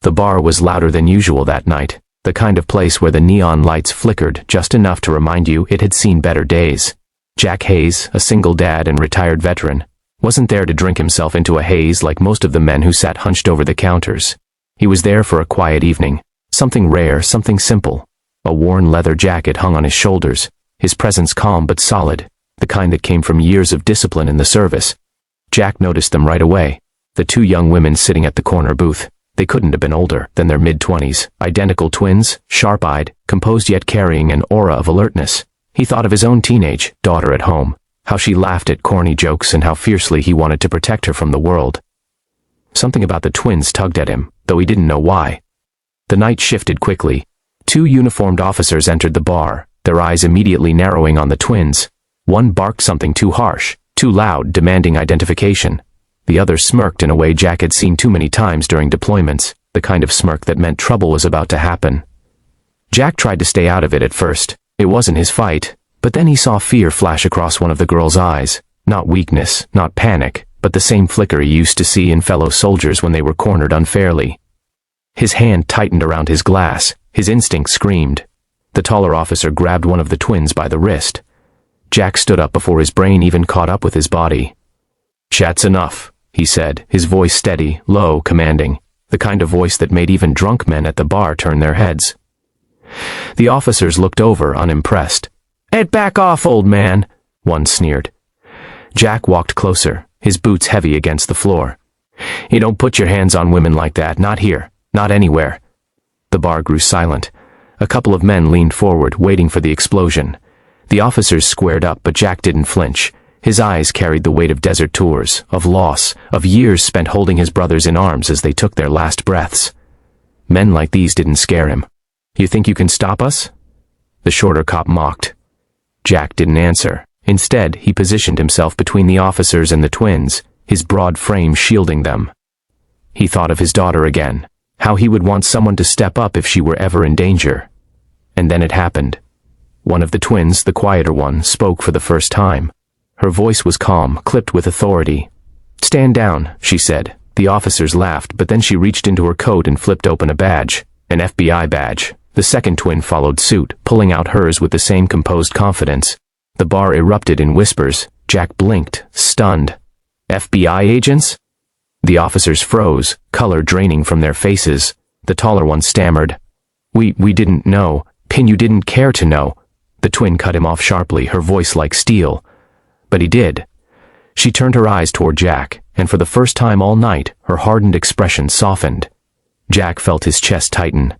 The bar was louder than usual that night, the kind of place where the neon lights flickered just enough to remind you it had seen better days. Jack Hayes, a single dad and retired veteran, wasn't there to drink himself into a haze like most of the men who sat hunched over the counters. He was there for a quiet evening, something rare, something simple. A worn leather jacket hung on his shoulders, his presence calm but solid, the kind that came from years of discipline in the service. Jack noticed them right away, the two young women sitting at the corner booth. They couldn't have been older than their mid-20s, identical twins, sharp-eyed, composed yet carrying an aura of alertness. He thought of his own teenage daughter at home, how she laughed at corny jokes and how fiercely he wanted to protect her from the world. Something about the twins tugged at him, though he didn't know why. The night shifted quickly. Two uniformed officers entered the bar, their eyes immediately narrowing on the twins. One barked something too harsh, too loud, demanding identification. The other smirked in a way Jack had seen too many times during deployments, the kind of smirk that meant trouble was about to happen. Jack tried to stay out of it at first. It wasn't his fight, but then he saw fear flash across one of the girl's eyes. Not weakness, not panic, but the same flicker he used to see in fellow soldiers when they were cornered unfairly. His hand tightened around his glass. His instinct screamed. The taller officer grabbed one of the twins by the wrist. Jack stood up before his brain even caught up with his body. "Chat's enough," he said, his voice steady, low, commanding, the kind of voice that made even drunk men at the bar turn their heads. The officers looked over, unimpressed. "Ed, back off, old man," one sneered. Jack walked closer, his boots heavy against the floor. "You don't put your hands on women like that, not here, not anywhere." The bar grew silent. A couple of men leaned forward, waiting for the explosion. The officers squared up, but Jack didn't flinch. His eyes carried the weight of desert tours, of loss, of years spent holding his brothers in arms as they took their last breaths. Men like these didn't scare him. "You think you can stop us?" The shorter cop mocked. Jack didn't answer. Instead, he positioned himself between the officers and the twins, his broad frame shielding them. He thought of his daughter again, how he would want someone to step up if she were ever in danger. And then it happened. One of the twins, the quieter one, spoke for the first time. Her voice was calm, clipped with authority. "Stand down," she said. The officers laughed, but then she reached into her coat and flipped open a badge, an FBI badge. The second twin followed suit, pulling out hers with the same composed confidence. The bar erupted in whispers. Jack blinked, stunned. "FBI agents?" The officers froze, color draining from their faces. The taller one stammered. We didn't know. Pin, you didn't care to know." The twin cut him off sharply, her voice like steel. But he did. She turned her eyes toward Jack, and for the first time all night, her hardened expression softened. Jack felt his chest tighten.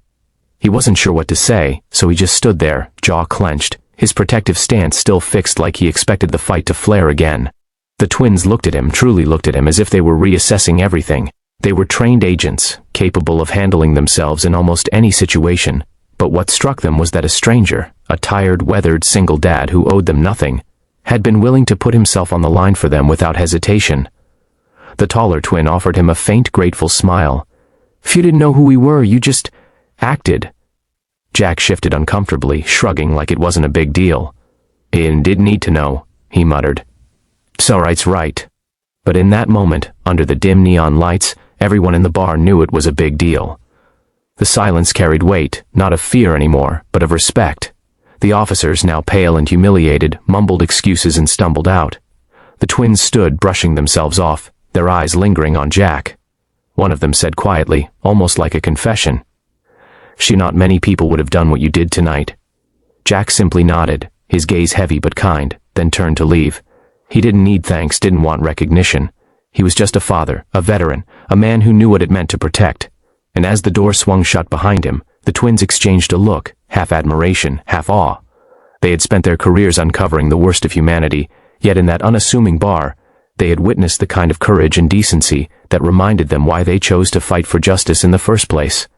He wasn't sure what to say, so he just stood there, jaw clenched, his protective stance still fixed like he expected the fight to flare again. The twins looked at him, truly looked at him, as if they were reassessing everything. They were trained agents, capable of handling themselves in almost any situation. But what struck them was that a stranger, a tired, weathered single dad who owed them nothing, had been willing to put himself on the line for them without hesitation. The taller twin offered him a faint, grateful smile. "If you didn't know who we were, you just acted." Jack shifted uncomfortably, shrugging like it wasn't a big deal. "I didn't need to know," he muttered. "It's right." But in that moment, under the dim neon lights, everyone in the bar knew it was a big deal. The silence carried weight, not of fear anymore, but of respect. The officers, now pale and humiliated, mumbled excuses and stumbled out. The twins stood, brushing themselves off, their eyes lingering on Jack. One of them said quietly, almost like a confession, "Not many people would have done what you did tonight." Jack simply nodded, his gaze heavy but kind, then turned to leave. He didn't need thanks, didn't want recognition. He was just a father, a veteran, a man who knew what it meant to protect. And as the door swung shut behind him, the twins exchanged a look, half admiration, half awe. They had spent their careers uncovering the worst of humanity, yet in that unassuming bar, they had witnessed the kind of courage and decency that reminded them why they chose to fight for justice in the first place.